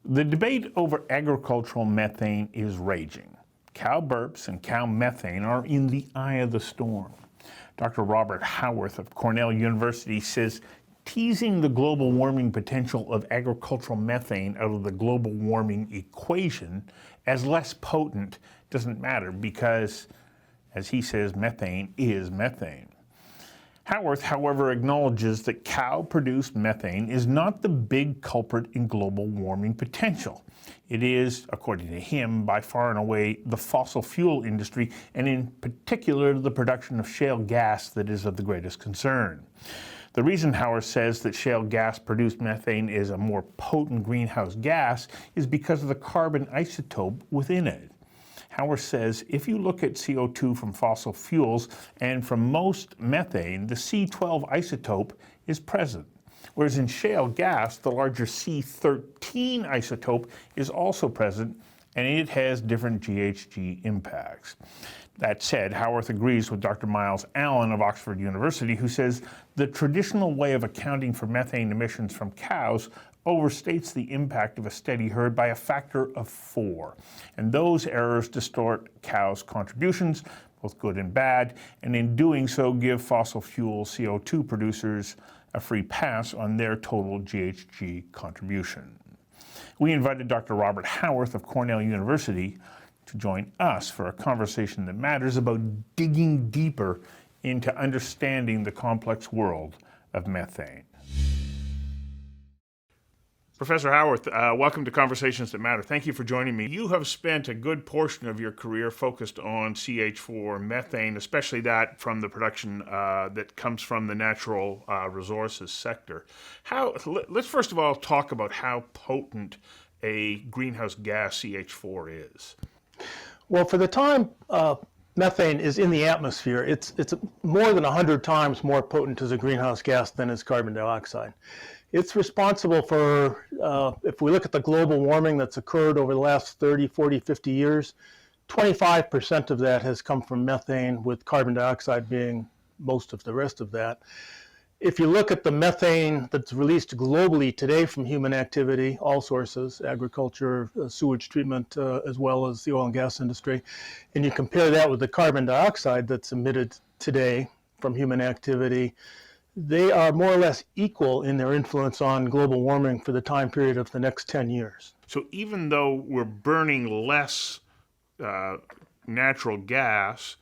The debate over agricultural methane is raging. Cow burps and cow methane are in the eye of the storm. Dr. Robert Howarth of Cornell University says teasing the global warming potential of agricultural methane out of the global warming equation as less potent doesn't matter because, as he says, methane is methane. Haworth, however, acknowledges that cow-produced methane is not the big culprit in global warming potential. It is, according to him, by far and away the fossil fuel industry, and in particular the production of shale gas that is of the greatest concern. The reason Haworth says that shale gas-produced methane is a more potent greenhouse gas is because of the carbon isotope within it. Haworth says if you look at CO2 from fossil fuels and from most methane, the C12 isotope is present. Whereas in shale gas, the larger C13 isotope is also present, and it has different GHG impacts. That said, Haworth agrees with Dr. Miles Allen of Oxford University, who says the traditional way of accounting for methane emissions from cows overstates the impact of a steady herd by a factor of 4. And those errors distort cows' contributions, both good and bad, and in doing so give fossil fuel CO2 producers a free pass on their total GHG contribution. We invited Dr. Robert Howarth of Cornell University to join us for a conversation that matters about digging deeper into understanding the complex world of methane. Professor Haworth, welcome to Conversations That Matter. Thank you for joining me. You have spent a good portion of your career focused on CH4 methane, especially that from the production that comes from the natural resources sector. Let's first of all talk about how potent a greenhouse gas CH4 is. Well, for the time methane is in the atmosphere, it's more than 100 times more potent as a greenhouse gas than is carbon dioxide. It's responsible for, if we look at the global warming that's occurred over the last 30, 40, 50 years, 25% of that has come from methane, with carbon dioxide being most of the rest of that. If you look at the methane that's released globally today from human activity, all sources, agriculture, sewage treatment, as well as the oil and gas industry, and you compare that with the carbon dioxide that's emitted today from human activity, they are more or less equal in their influence on global warming for the time period of the next 10 years. So even though we're burning less natural gas,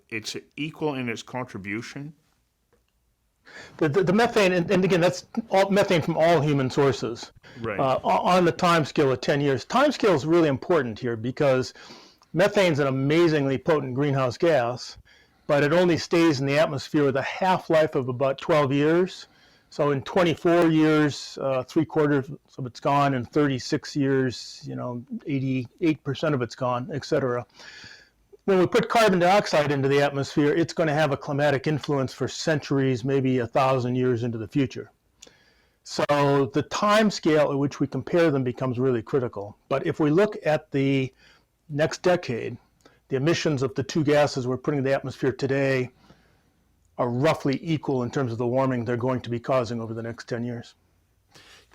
it's equal in its contribution? The methane, and again, that's all methane from all human sources, right. On the time scale of 10 years. Time scale is really important here because methane is an amazingly potent greenhouse gas, but it only stays in the atmosphere with a half-life of about 12 years. So in 24 years, 3/4 of it's gone. In 36 years, 88% of it's gone, etc. When we put carbon dioxide into the atmosphere, it's going to have a climatic influence for centuries, maybe 1,000 years into the future. So the time scale at which we compare them becomes really critical. But if we look at the next decade, the emissions of the two gases we're putting in the atmosphere today are roughly equal in terms of the warming they're going to be causing over the next 10 years.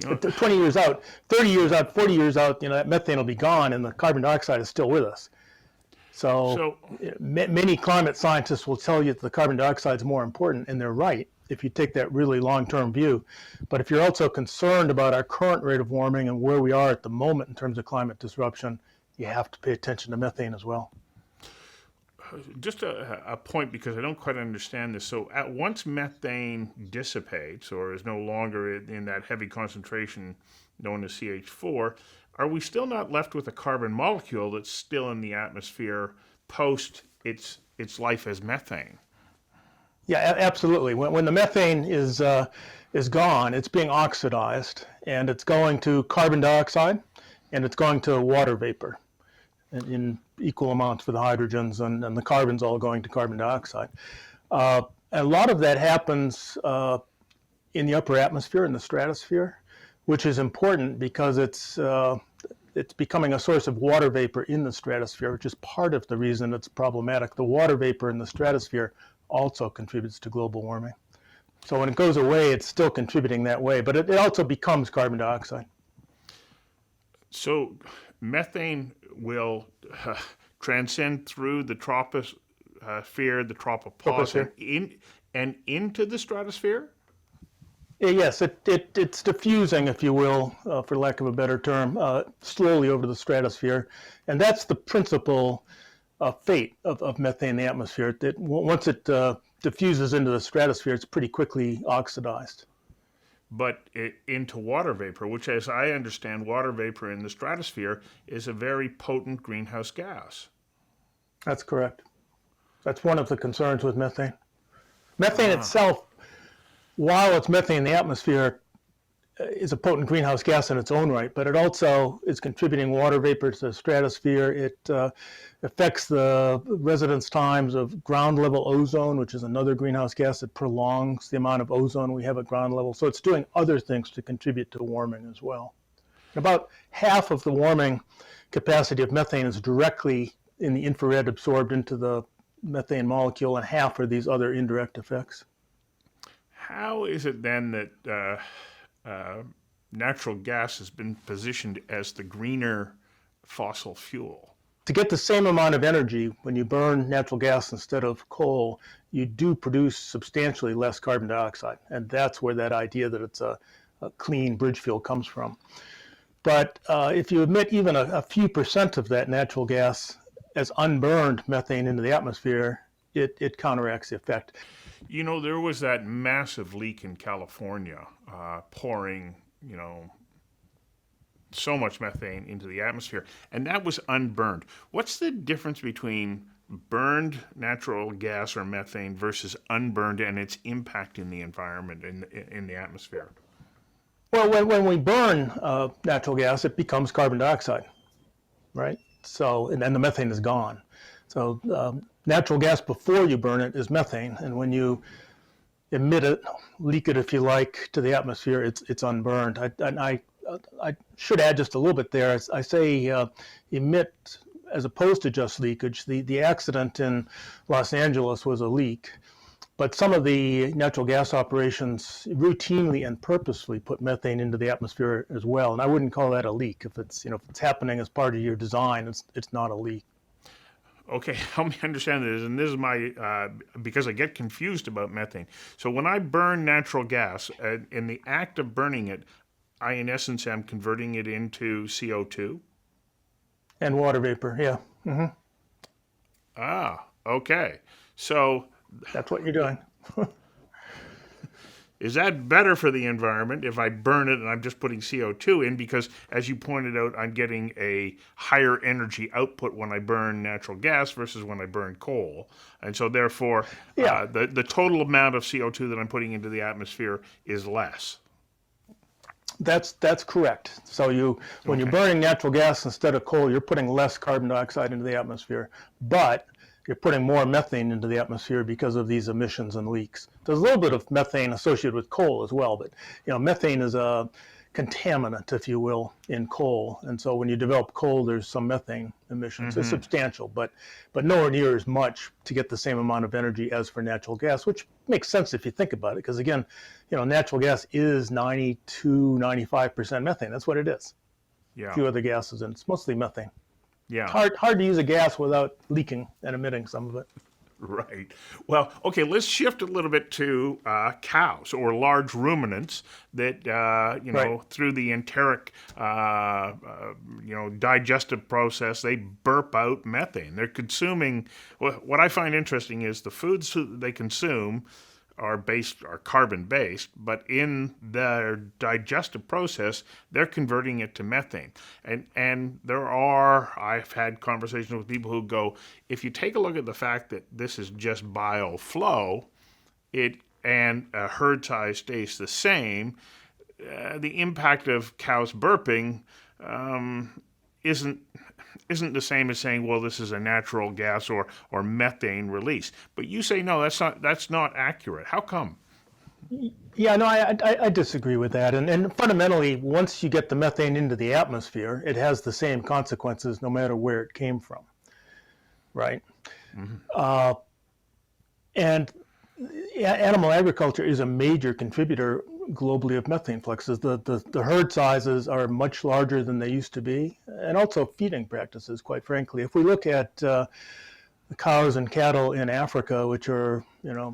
20 years out, 30 years out, 40 years out, that methane will be gone and the carbon dioxide is still with us. So many climate scientists will tell you that the carbon dioxide is more important, and they're right if you take that really long-term view. But if you're also concerned about our current rate of warming and where we are at the moment in terms of climate disruption, you have to pay attention to methane as well. Just a point, because I don't quite understand this. So once methane dissipates or is no longer in that heavy concentration known as CH4, are we still not left with a carbon molecule that's still in the atmosphere post its life as methane? Yeah, absolutely. When the methane is gone, it's being oxidized, and it's going to carbon dioxide, and it's going to water vapor in equal amounts for the hydrogens, and the carbon's all going to carbon dioxide. A lot of that happens in the upper atmosphere, in the stratosphere, which is important because it's becoming a source of water vapor in the stratosphere, which is part of the reason it's problematic. The water vapor in the stratosphere also contributes to global warming. So when it goes away, it's still contributing that way, but it also becomes carbon dioxide. So methane will transcend through the troposphere, the tropopause, Troposphere. and into the stratosphere? Yes, it's diffusing, if you will, for lack of a better term, slowly over the stratosphere. And that's the principal fate of methane in the atmosphere. Once it diffuses into the stratosphere, it's pretty quickly oxidized. But into water vapor, which, as I understand, water vapor in the stratosphere is a very potent greenhouse gas. That's correct. That's one of the concerns with methane. Methane itself, while it's methane in the atmosphere, is a potent greenhouse gas in its own right, but it also is contributing water vapor to the stratosphere. It affects the residence times of ground level ozone, which is another greenhouse gas that prolongs the amount of ozone we have at ground level. So it's doing other things to contribute to warming as well. About half of the warming capacity of methane is directly in the infrared absorbed into the methane molecule, and half are these other indirect effects. How is it then that natural gas has been positioned as the greener fossil fuel? To get the same amount of energy, when you burn natural gas instead of coal, you do produce substantially less carbon dioxide. And that's where that idea that it's a clean bridge fuel comes from. But if you emit even a few percent of that natural gas as unburned methane into the atmosphere, it counteracts the effect. You know, there was that massive leak in California, pouring, so much methane into the atmosphere, and that was unburned. What's the difference between burned natural gas or methane versus unburned and its impact in the environment, in the atmosphere? Well, when we burn natural gas, it becomes carbon dioxide, right? So, and then the methane is gone. So natural gas before you burn it is methane, and when you emit it, leak it if you like, to the atmosphere, it's unburned. I should add just a little bit there. I say emit as opposed to just leakage. The accident in Los Angeles was a leak, but some of the natural gas operations routinely and purposefully put methane into the atmosphere as well, and I wouldn't call that a leak. If it's happening as part of your design, it's not a leak. Okay, help me understand this, and this is my, because I get confused about methane. So when I burn natural gas, in the act of burning it, I, in essence, am converting it into CO2? And water vapor, yeah. Mm-hmm. Okay. So that's what you're doing. is that better for the environment if I burn it and I'm just putting CO2 in? Because, as you pointed out, I'm getting a higher energy output when I burn natural gas versus when I burn coal. And so, therefore, the total amount of CO2 that I'm putting into the atmosphere is less. That's correct. So when you're burning natural gas instead of coal, you're putting less carbon dioxide into the atmosphere, but you're putting more methane into the atmosphere because of these emissions and leaks. There's a little bit of methane associated with coal as well, but methane is a contaminant, if you will, in coal. And so when you develop coal, there's some methane emissions. It's substantial, but nowhere near as much to get the same amount of energy as for natural gas, which makes sense if you think about it, because again, natural gas is 92-95% methane. That's what it is. Yeah. A few other gases, and it's mostly methane. Yeah. Hard to use a gas without leaking and emitting some of it. Right. Well, okay, let's shift a little bit to cows or large ruminants that, through the enteric, digestive process, they burp out methane. They're consuming, what I find interesting is the foods that they consume are carbon-based, but in their digestive process, they're converting it to methane. And I've had conversations with people who go, if you take a look at the fact that this is just bioflow, and a herd size stays the same, the impact of cows burping isn't the same as saying, well, this is a natural gas or methane release. But you say, no, that's not accurate. How come? Yeah, no, I disagree with that. And fundamentally, once you get the methane into the atmosphere, it has the same consequences no matter where it came from, right? And animal agriculture is a major contributor globally of methane fluxes. The herd sizes are much larger than they used to be, and also feeding practices, quite frankly. If we look at the cows and cattle in Africa, which are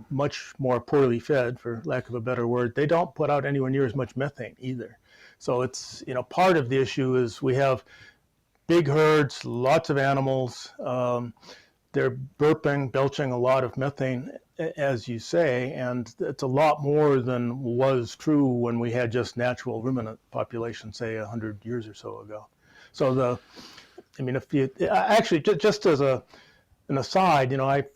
much more poorly fed, for lack of a better word, they don't put out anywhere near as much methane either. So it's part of the issue is we have big herds, lots of animals. They're burping, belching a lot of methane, as you say, and it's a lot more than was true when we had just natural ruminant population, say 100 years or so ago. So if you actually just as an aside, I've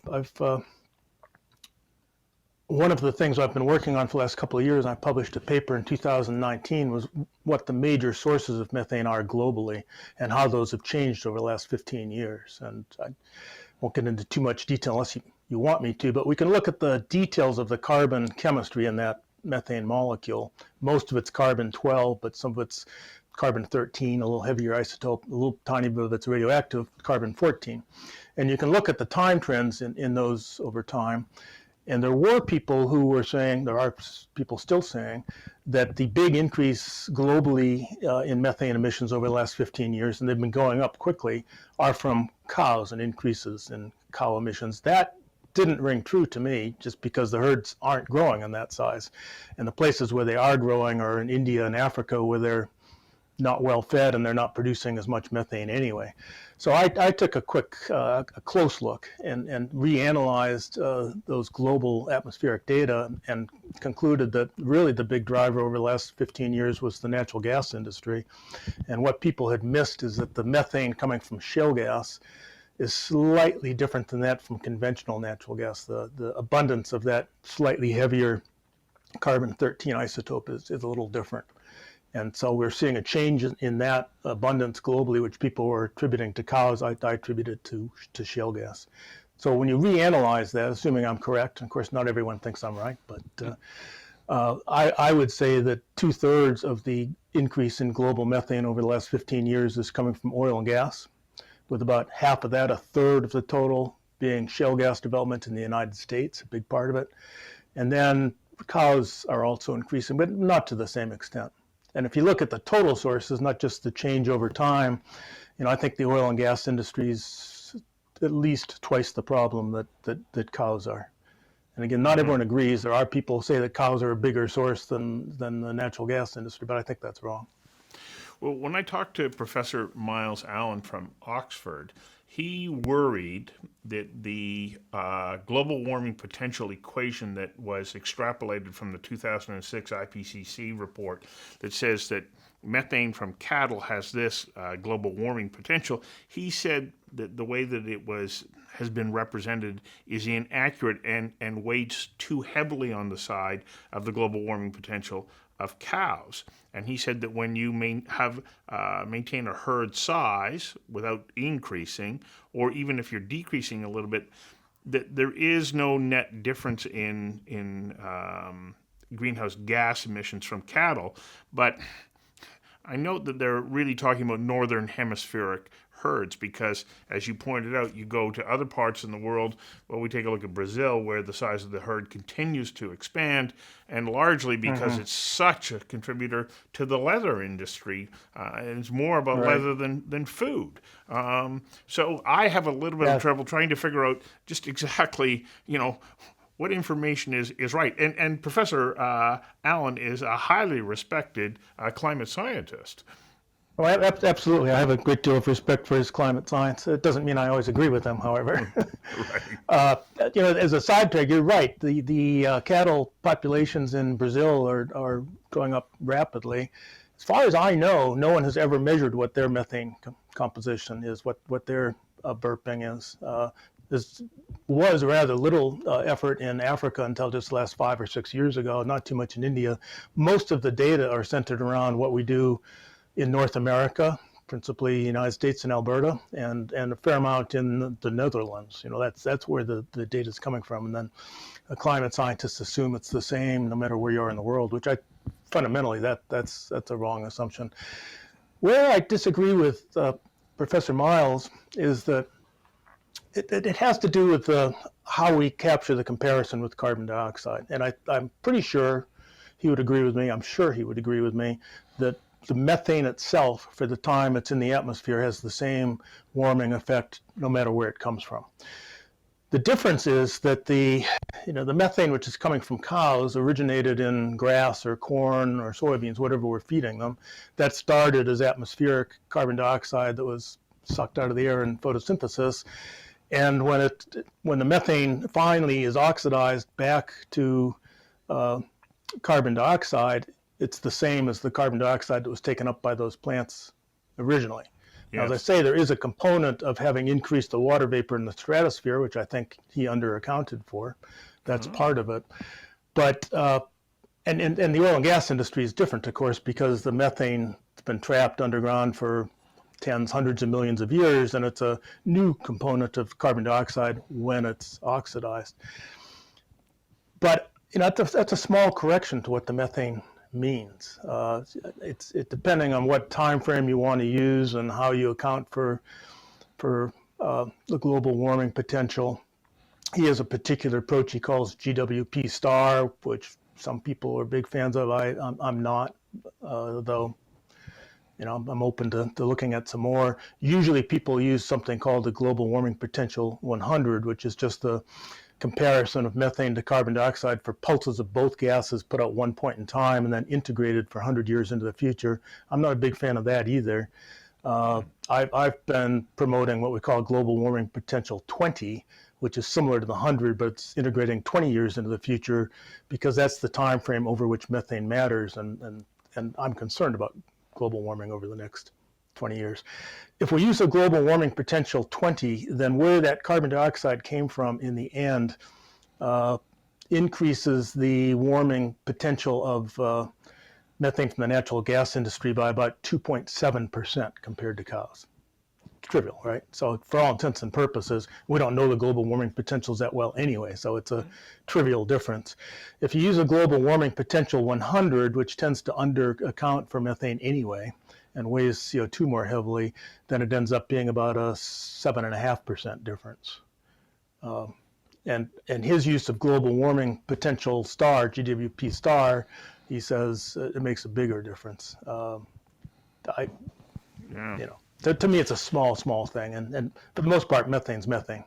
one of the things I've been working on for the last couple of years, I published a paper in 2019, was what the major sources of methane are globally and how those have changed over the last 15 years. And I won't get into too much detail unless you want me to, but we can look at the details of the carbon chemistry in that methane molecule. Most of it's carbon-12, but some of it's carbon-13, a little heavier isotope, a little tiny bit of it's radioactive, carbon-14. And you can look at the time trends in those over time. And there were people who were saying, there are people still saying, that the big increase globally in methane emissions over the last 15 years, and they've been going up quickly, are from cows and increases in cow emissions. That didn't ring true to me, just because the herds aren't growing in that size. And the places where they are growing are in India and Africa, where they're not well fed and they're not producing as much methane anyway. So I took a close look and reanalyzed those global atmospheric data and concluded that really the big driver over the last 15 years was the natural gas industry. And what people had missed is that the methane coming from shale gas is slightly different than that from conventional natural gas. The abundance of that slightly heavier carbon-13 isotope is a little different. And so we're seeing a change in that abundance globally, which people were attributing to cows. I attribute it to shale gas. So when you reanalyze that, assuming I'm correct, and of course not everyone thinks I'm right, but I would say that 2/3 of the increase in global methane over the last 15 years is coming from oil and gas, with about half of that, 1/3 of the total, being shale gas development in the United States, a big part of it. And then cows are also increasing, but not to the same extent. And if you look at the total sources, not just the change over time, I think the oil and gas industry is at least twice the problem that cows are. And again, not everyone agrees. There are people who say that cows are a bigger source than the natural gas industry, but I think that's wrong. Well, when I talked to Professor Miles Allen from Oxford, he worried that the global warming potential equation that was extrapolated from the 2006 IPCC report that says that methane from cattle has this global warming potential, he said that the way that it has been represented is inaccurate and weights too heavily on the side of the global warming potential of cows. And he said that when you maintain a herd size without increasing, or even if you're decreasing a little bit, that there is no net difference in greenhouse gas emissions from cattle. But I note that they're really talking about northern hemispheric herds because, as you pointed out, you go to other parts in the world. Well, we take a look at Brazil, where the size of the herd continues to expand, and largely because it's such a contributor to the leather industry, and it's more about leather than food. So I have a little bit of trouble trying to figure out just exactly, what information is right. And Professor Allen is a highly respected climate scientist. Well, absolutely. I have a great deal of respect for his climate science. It doesn't mean I always agree with him, however. As a side track, you're right. The cattle populations in Brazil are going up rapidly. As far as I know, no one has ever measured what their methane composition is, what their burping is. There was rather little effort in Africa until just the last 5 or 6 years ago, not too much in India. Most of the data are centered around what we do in North America, principally United States and Alberta, and a fair amount in the Netherlands. That's where the data is coming from. And then climate scientists assume it's the same no matter where you are in the world, which fundamentally that's a wrong assumption. Where I disagree with Professor Miles is that It has to do with how we capture the comparison with carbon dioxide. And I'm pretty sure he would agree with me, I'm sure he would agree with me, that the methane itself, for the time it's in the atmosphere, has the same warming effect no matter where it comes from. The difference is that the methane which is coming from cows originated in grass or corn or soybeans, whatever we're feeding them. That started as atmospheric carbon dioxide that was sucked out of the air in photosynthesis. And when the methane finally is oxidized back to carbon dioxide, it's the same as the carbon dioxide that was taken up by those plants originally. Now, as I say, there is a component of having increased the water vapor in the stratosphere, which I think he underaccounted for. That's part of it. But and the oil and gas industry is different, of course, because the methane has been trapped underground for tens, hundreds of millions of years, and it's a new component of carbon dioxide when it's oxidized. But that's a small correction to what the methane means. It's depending on what time frame you want to use and how you account for the global warming potential. He has a particular approach he calls GWP star, which some people are big fans of. I'm not, though. I'm open to looking at some more. Usually people use something called the global warming potential 100, which is just the comparison of methane to carbon dioxide for pulses of both gases put out one point in time and then integrated for 100 years into the future. I'm not a big fan of that either. I've been promoting what we call global warming potential 20, which is similar to the 100, but it's integrating 20 years into the future because that's the time frame over which methane matters, and I'm concerned about global warming over the next 20 years. If we use a global warming potential 20, then where that carbon dioxide came from in the end increases the warming potential of methane from the natural gas industry by about 2.7% compared to cows. Trivial, right? So for all intents and purposes, we don't know the global warming potentials that well anyway, so it's a trivial difference. If you use a global warming potential 100, which tends to under account for methane anyway, and weighs CO2 more heavily, then it ends up being about a 7.5% difference. And his use of global warming potential star, GWP star, he says it makes a bigger difference. To me, it's a small thing, and for the most part, methane's methane.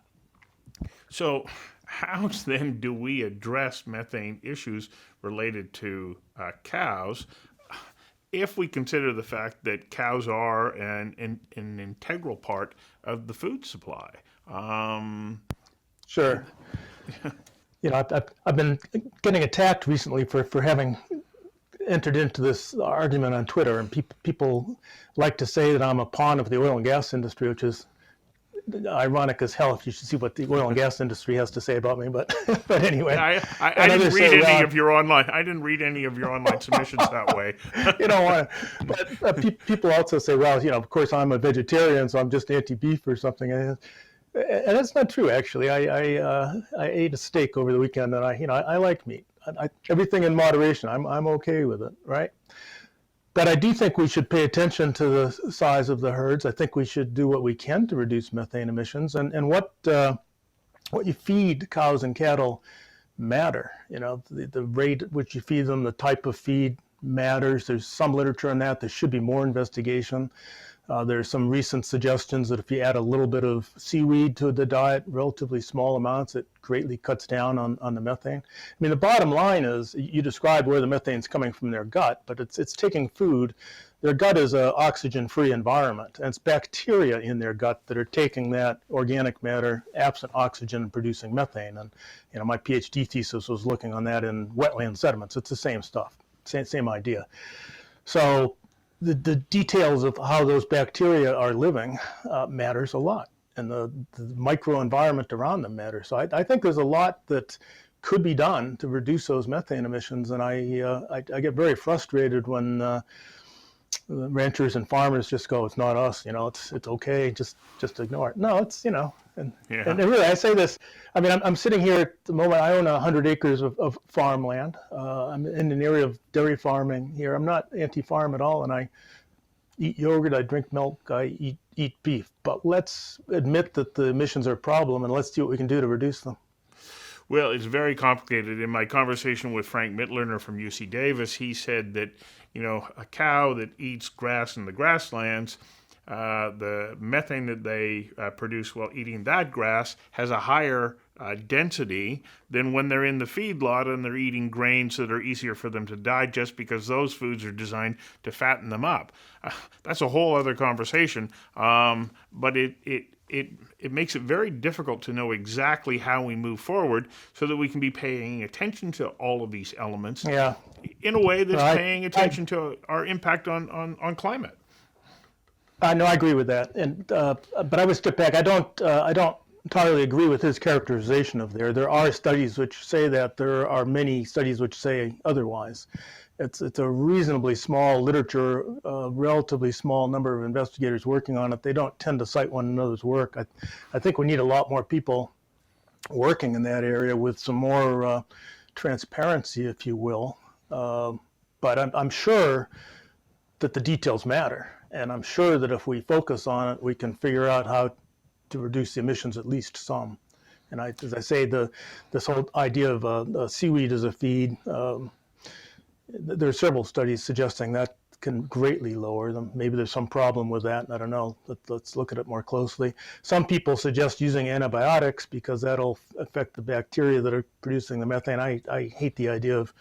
So how then do we address methane issues related to cows if we consider the fact that cows are an integral part of the food supply? Sure. I've been getting attacked recently for having entered into this argument on Twitter, and people like to say that I'm a pawn of the oil and gas industry, which is ironic as hell if you should see what the oil and gas industry has to say about me. But anyway, I didn't read any of your online. I didn't read any of your online submissions that way. But people also say, well, of course I'm a vegetarian, so I'm just anti-beef or something. And that's not true, actually. I ate a steak over the weekend, and I like meat. Everything in moderation. I'm okay with it, right? But I do think we should pay attention to the size of the herds. I think we should do what we can to reduce methane emissions, and what you feed cows and cattle matter. The rate at which you feed them, the type of feed matters. There's some literature on that. There should be more investigation. There's some recent suggestions that if you add a little bit of seaweed to the diet, relatively small amounts, it greatly cuts down on the methane. I mean, the bottom line is, you described where the methane's coming from their gut, but it's taking food. Their gut is an oxygen-free environment, and it's bacteria in their gut that are taking that organic matter, absent oxygen, and producing methane. And my PhD thesis was looking on that in wetland sediments. It's the same stuff, same idea. So the details of how those bacteria are living matters a lot, and the microenvironment around them matters. So I think there's a lot that could be done to reduce those methane emissions, and I get very frustrated when ranchers and farmers just go, it's not us, it's okay, just ignore it. No, it's, and really, I say this, I mean, I'm sitting here at the moment, I own 100 acres of farmland. I'm in an area of dairy farming here. I'm not anti-farm at all, and eat yogurt, I drink milk, I eat beef. But let's admit that the emissions are a problem, and let's see what we can do to reduce them. Well, it's very complicated. In my conversation with Frank Mitlerner from UC Davis, he said that, a cow that eats grass in the grasslands, the methane that they produce while eating that grass has a higher density than when they're in the feedlot and they're eating grains that are easier for them to digest because those foods are designed to fatten them up. That's a whole other conversation, but it makes it very difficult to know exactly how we move forward so that we can be paying attention to all of these elements in a way that's paying attention to our impact on climate. No, I agree with that, but I would step back. I don't entirely agree with his characterization of there. There are studies which say that. There are many studies which say otherwise. It's a reasonably small literature, relatively small number of investigators working on it. They don't tend to cite one another's work. I think we need a lot more people working in that area with some more transparency, if you will. But I'm sure that the details matter. And I'm sure that if we focus on it, we can figure out how to reduce the emissions at least some. And as I say, this whole idea of seaweed as a feed, there are several studies suggesting that can greatly lower them. Maybe there's some problem with that. I don't know. Let's look at it more closely. Some people suggest using antibiotics because that'll affect the bacteria that are producing the methane. I hate the idea of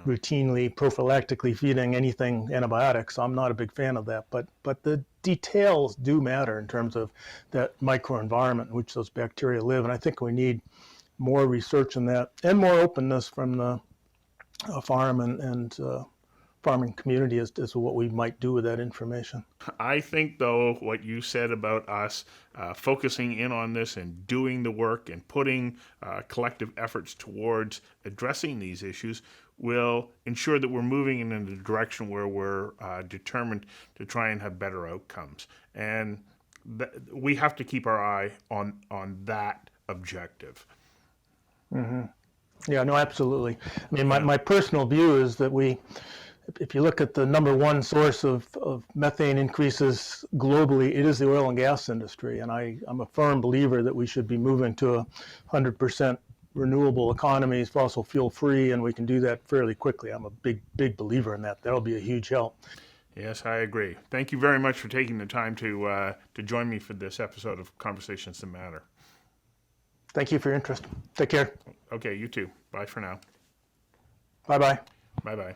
routinely, prophylactically feeding anything antibiotics. I'm not a big fan of that. But the details do matter in terms of that microenvironment in which those bacteria live. And I think we need more research in that and more openness from the farm and farming community as to what we might do with that information. I think, though, what you said about us focusing in on this and doing the work and putting collective efforts towards addressing these issues will ensure that we're moving in a direction where we're determined to try and have better outcomes. And we have to keep our eye on that objective. Mm-hmm. Yeah, no, absolutely. I mean, my personal view is that if you look at the number one source of methane increases globally, it is the oil and gas industry. And I'm a firm believer that we should be moving to a 100% renewable economies, fossil fuel free, and we can do that fairly quickly. I'm a big believer in that. That'll be a huge help. Yes, I agree. Thank you very much for taking the time to join me for this episode of Conversations That Matter. Thank you for your interest. Take care. Okay, you too. Bye for now. Bye-bye. Bye-bye.